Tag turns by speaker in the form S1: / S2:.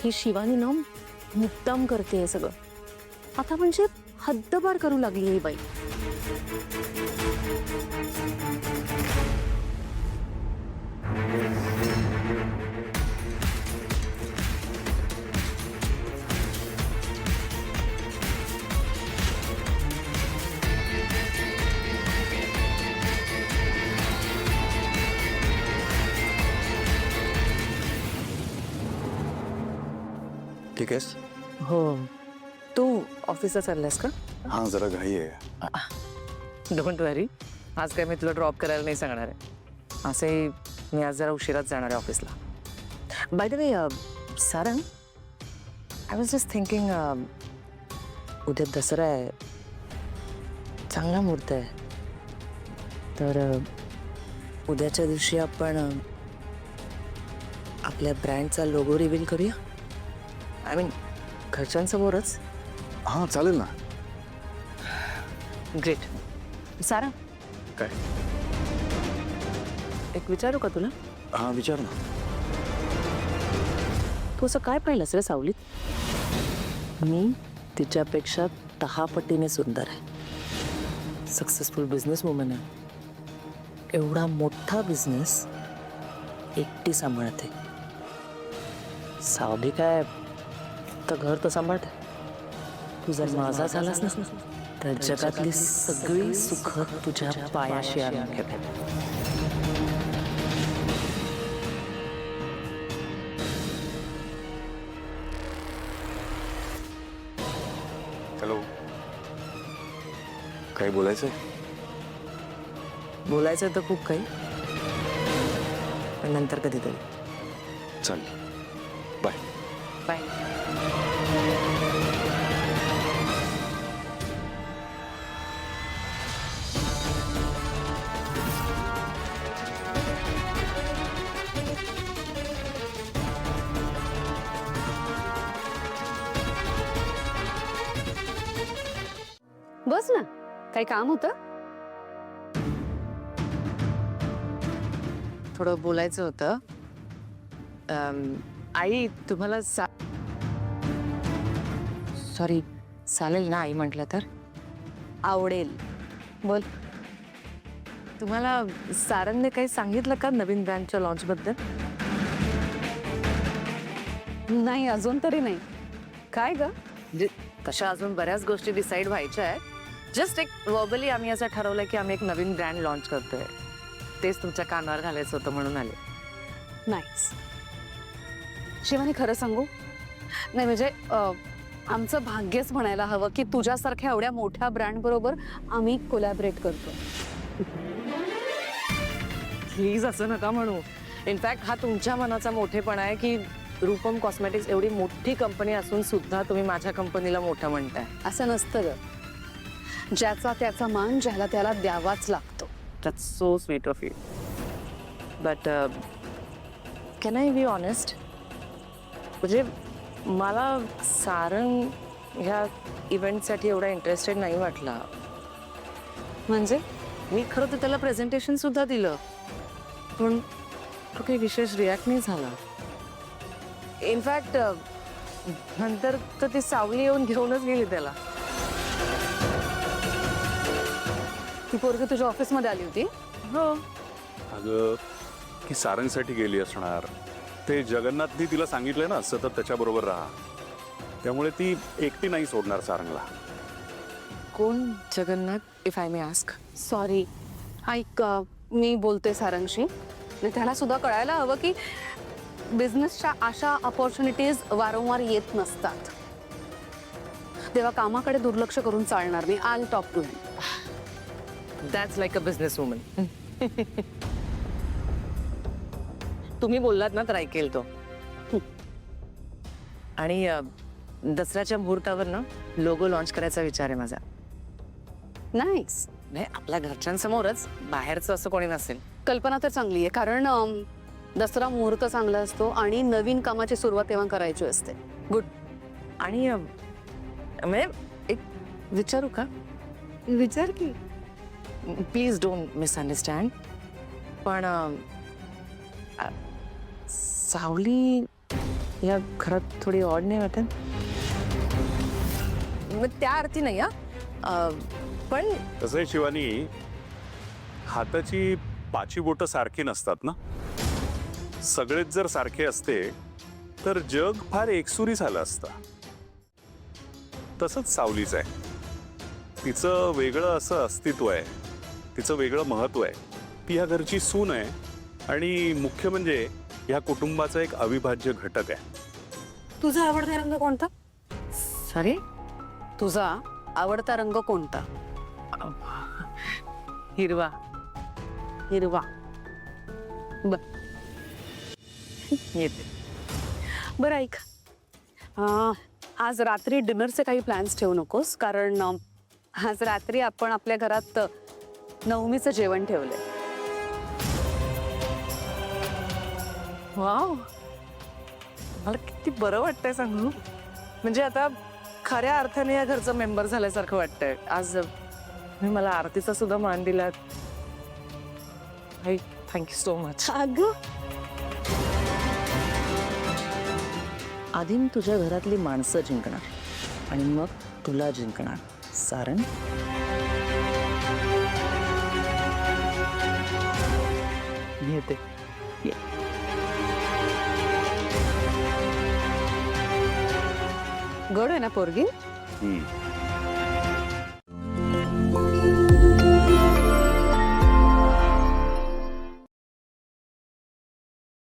S1: ही शिवानी ना मुद्दाम करते हे सगळं. आता म्हणजे हद्दपार करू लागली ही बाई.
S2: ठीक आहेस?
S1: हो. तू ऑफिसला चाललास का?
S2: हाँ जरा घाई आहे.
S1: डोंट वरी. आज काय मी तुला ड्रॉप करायला नाही सांगणार आहे. असे मी आज जरा उशिराच जाणार आहे ऑफिसला. By the way Sarang, I was just thinking, उद्या दसरा आहे, चांगला मुहूर्त आहे, तर उद्याच्या दिवशी आपण आपल्या ब्रँडचा लोगो रिव्हील करूया. आय मीन घरच्यांसमोरच.
S2: हाँ चालेल ना.
S1: ग्रेट. सारंग,
S2: काय?
S1: एक विचारू का तुला?
S2: हाँ विचार ना.
S1: तू असं काय पाहिलंस रे सावलीत? मी तिच्यापेक्षा 10 पटीने सुंदर आहे. सक्सेसफुल बिझनेस वुमन आहे. एवढा मोठा बिझनेस एकटी सांभाळते. सावली काय तर घर तर सांभाळते. तू जर माझा झालास ना तर जगातली सगळी सुख तुझ्या पायाशी आणून ठेवेल.
S2: हॅलो. काही बोलायचंय?
S1: बोलायचं तर खूप काही, पण नंतर कधीतरी.
S2: चालेल. बाय.
S1: बाय.
S3: बस ना, काही काम होतं?
S1: थोडं बोलायचं होतं. आई तुम्हाला सॉरी, चालेल ना आई म्हटलं तर?
S3: आवडेल. बोल.
S1: तुम्हाला सारंगने काही सांगितलं का नवीन ब्रँडच्या लॉन्च बद्दल?
S3: नाही, अजून तरी नाही. काय ग?
S1: म्हणजे तशा अजून बऱ्याच गोष्टी डिसाईड व्हायच्या आहेत. जस्ट एक वर्बली आम्ही असं ठरवलं की आम्ही एक नवीन ब्रँड लॉन्च करतोय. तेच तुमच्या कानावर घालायचं होतं म्हणून आले.
S3: नाहीच. शिवानी, खरं सांगू, नाही म्हणजे आमचं भाग्यच म्हणायला हवं की तुझ्यासारख्या एवढ्या मोठ्या ब्रँड बरोबर आम्ही कोलॅबरेट करतो.
S1: प्लीज असं नका म्हणू. इनफॅक्ट हा तुमच्या मनाचा मोठेपणा आहे की रूपम कॉस्मेटिक्स एवढी मोठी कंपनी असून सुद्धा तुम्ही माझ्या कंपनीला मोठं म्हणताय.
S3: असं नसतं ग. ज्याचा त्याचा मान ज्याला त्याला द्यावाच लागतो.
S1: That's so sweet of you. But can I be honest? म्हणजे मला सारंग ह्या इव्हेंटसाठी एवढा इंटरेस्टेड नाही वाटला.
S3: म्हणजे
S1: मी खरं तर त्याला प्रेझेंटेशन सुद्धा दिलं, पण तो काही विशेष रिॲक्ट नाही झाला. इनफॅक्ट नंतर तर ती सावली येऊन घेऊनच गेली त्याला.
S3: ती पोरगी तुझ्या ऑफिसमध्ये आली होती?
S1: हो.
S2: अगं ती सारंगसाठी गेली असणार. ते जगन्नाथनी तिला सांगितलंय ना सतत त्याच्याबरोबर राहा. त्यामुळे ती एकटी नाही सोडणार सारंगला.
S1: कोण Jagannath, if I may ask?
S3: Sorry, ऐक, मी बोलते सारंगशी. आणि त्याला सुद्धा कळायला हवं की बिझनेसच्या अशा अपॉर्च्युनिटीज वारंवार येत नसतात. तेव्हा कामाकडे दुर्लक्ष करून चालणार नाही. I will talk to him.
S1: That's like a business woman. तुम्ही बोललात ना तर ऐकेल तो. आणि दसऱ्याच्या मुहूर्तावर ना लोगो लॉन्च करायचा विचार आहे माझा.
S3: नाईस.
S1: नाही, आपल्या घरच्यांसमोरच, बाहेरचं असं कोणी नसेल.
S3: कल्पना तर चांगली आहे, कारण दसरा मुहूर्त चांगला असतो आणि नवीन कामाची सुरुवात तेव्हा करायची असते.
S1: गुड. आणि म्हणजे एक विचारू का?
S3: विचार की.
S1: प्लीज डोंट मिसअंडरस्टँड, पण सावली या घरात थोडी ऑड नाही वाटत? मग त्या अर्थी नाही हा. पण
S2: कसं आहे शिवानी, हाताची पाची बोटं सारखी नसतात ना. सगळेच जर सारखे असते तर जग फार एकसुरी झालं असतं. तसंच सावलीच आहे. तिचं वेगळं असं अस्तित्व आहे, तिचं वेगळं महत्व आहे. ती ह्या घरची सून आहे आणि मुख्य म्हणजे ह्या कुटुंबाचा एक अविभाज्य घटक आहे.
S3: तुझा आवडता रंग कोणता?
S1: सॉरी,
S3: तुझा आवडता रंग कोणता?
S1: हिरवा.
S3: हिरवा.
S1: येते.
S3: बरं ऐक, आज रात्री डिनरचे काही प्लॅन्स ठेवू नकोस, कारण आज रात्री आपण आपल्या घरात नवमीचं जेवण ठेवलंय.
S1: वाव, मला किती बरं वाटतंय सांगू. म्हणजे आता खऱ्या अर्थाने या घरचं मेंबर झाल्यासारखं वाटतंय. आज तुम्ही मला आरतीचा सुद्धा मान दिलात. Thank you so much.
S3: अगं
S1: आधी मी तुझ्या घरातली माणसं जिंकणार आणि मग तुला जिंकणार सारंग. मी येते.
S3: गड आहे ना पोरगी.
S2: हम्म.